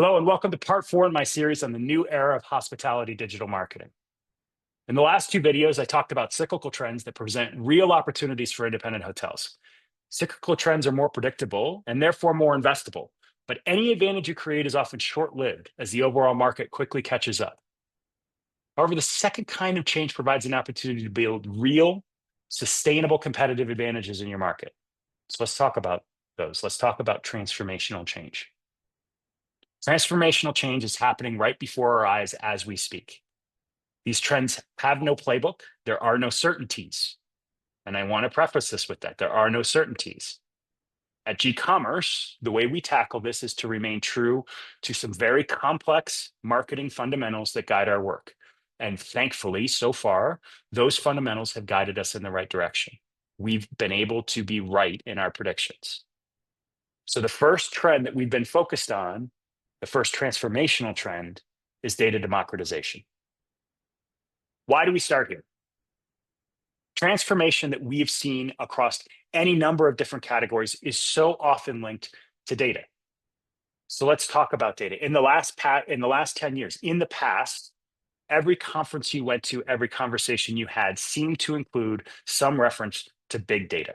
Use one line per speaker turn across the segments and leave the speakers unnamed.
Hello, and welcome to part 4 in my series on the new era of hospitality digital marketing. In the last 2 videos, I talked about cyclical trends that present real opportunities for independent hotels. Cyclical trends are more predictable and therefore more investable, but any advantage you create is often short-lived as the overall market quickly catches up. However, the second kind of change provides an opportunity to build real, sustainable competitive advantages in your market. So let's talk about those. Let's talk about transformational change. Transformational change is happening right before our eyes as we speak. These trends have no playbook. There are no certainties. And I want to preface this with that. There are no certainties. At G-Commerce, the way we tackle this is to remain true to some very complex marketing fundamentals that guide our work. And thankfully, so far, those fundamentals have guided us in the right direction. We've been able to be right in our predictions. So the first trend that we've been focused on, the first transformational trend, is data democratization. Why do we start here? Transformation that we've seen across any number of different categories is so often linked to data. So let's talk about data. In the last 10 years, in the past, every conference you went to, every conversation you had seemed to include some reference to big data.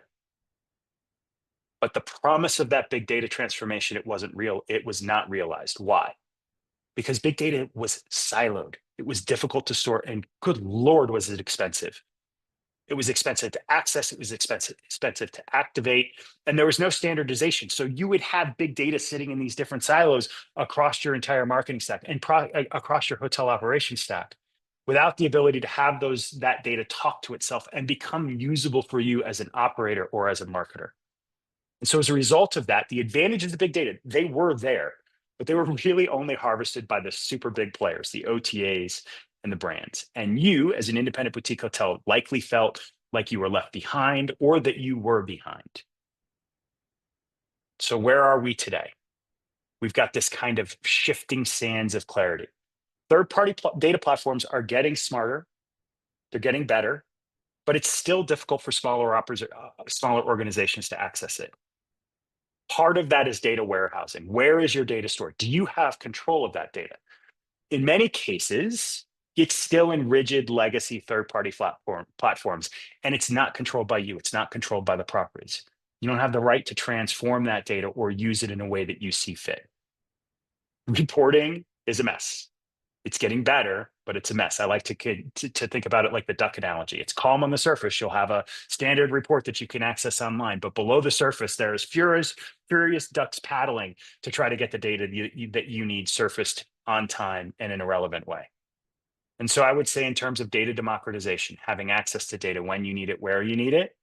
But the promise of that big data transformation, it wasn't real. It was not realized. Why? Because big data was siloed. It was difficult to store, and good Lord, was it expensive. It was expensive to access. It was expensive to activate, and there was no standardization. So you would have big data sitting in these different silos across your entire marketing stack and across your hotel operation stack, without the ability to have that data talk to itself and become usable for you as an operator or as a marketer. And so as a result of that, the advantages of big data, they were there, but they were really only harvested by the super big players, the OTAs and the brands. And you, as an independent boutique hotel, likely felt like you were left behind or that you were behind. So where are we today? We've got this kind of shifting sands of clarity. Third-party data platforms are getting smarter, they're getting better, but it's still difficult for smaller organizations to access it. Part of that is data warehousing. Where is your data stored? Do you have control of that data? In many cases, it's still in rigid legacy third-party platforms, and it's not controlled by you. It's not controlled by the properties. You don't have the right to transform that data or use it in a way that you see fit. Reporting is a mess. It's getting better, but it's a mess. I like to think about it like the duck analogy. It's calm on the surface. You'll have a standard report that you can access online, but below the surface, there's furious ducks paddling to try to get the data that you need surfaced on time and in a relevant way. And so I would say, in terms of data democratization, having access to data when you need it, where you need it,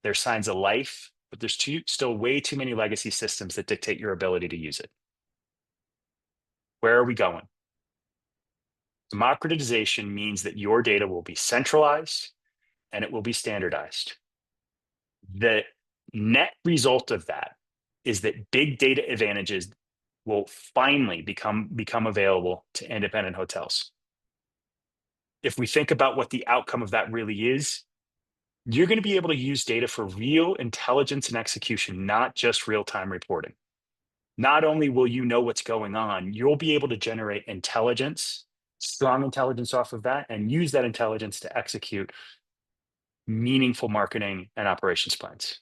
there's signs of life, but there's still way too many legacy systems that dictate your ability to use it. Where are we going? Democratization means that your data will be centralized and it will be standardized. The net result of that is that big data advantages will finally become available to independent hotels. If we think about what the outcome of that really is, you're going to be able to use data for real intelligence and execution, not just real-time reporting. Not only will you know what's going on, you'll be able to generate intelligence, strong intelligence off of that, and use that intelligence to execute meaningful marketing and operations plans.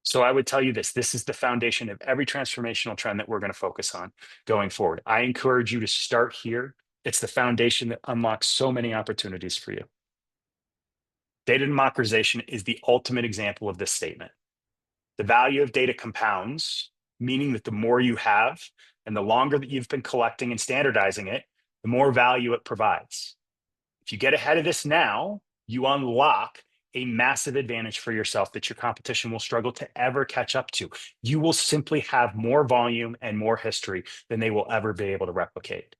So I would tell you this is the foundation of every transformational trend that we're going to focus on going forward. I encourage you to start here. It's the foundation that unlocks so many opportunities for you. Data democratization is the ultimate example of this statement. The value of data compounds, meaning that the more you have and the longer that you've been collecting and standardizing it, the more value it provides. If you get ahead of this now, you unlock a massive advantage for yourself that your competition will struggle to ever catch up to. You will simply have more volume and more history than they will ever be able to replicate.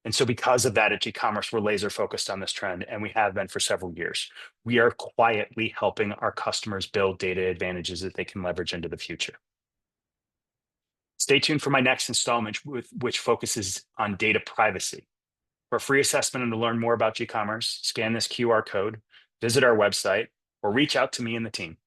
And so because of that, at G-Commerce, we're laser focused on this trend, and we have been for several years. We are quietly helping our customers build data advantages that they can leverage into the future. Stay tuned for my next installment, which focuses on data privacy. For a free assessment and to learn more about G-Commerce, scan this QR code, visit our website, or reach out to me and the team.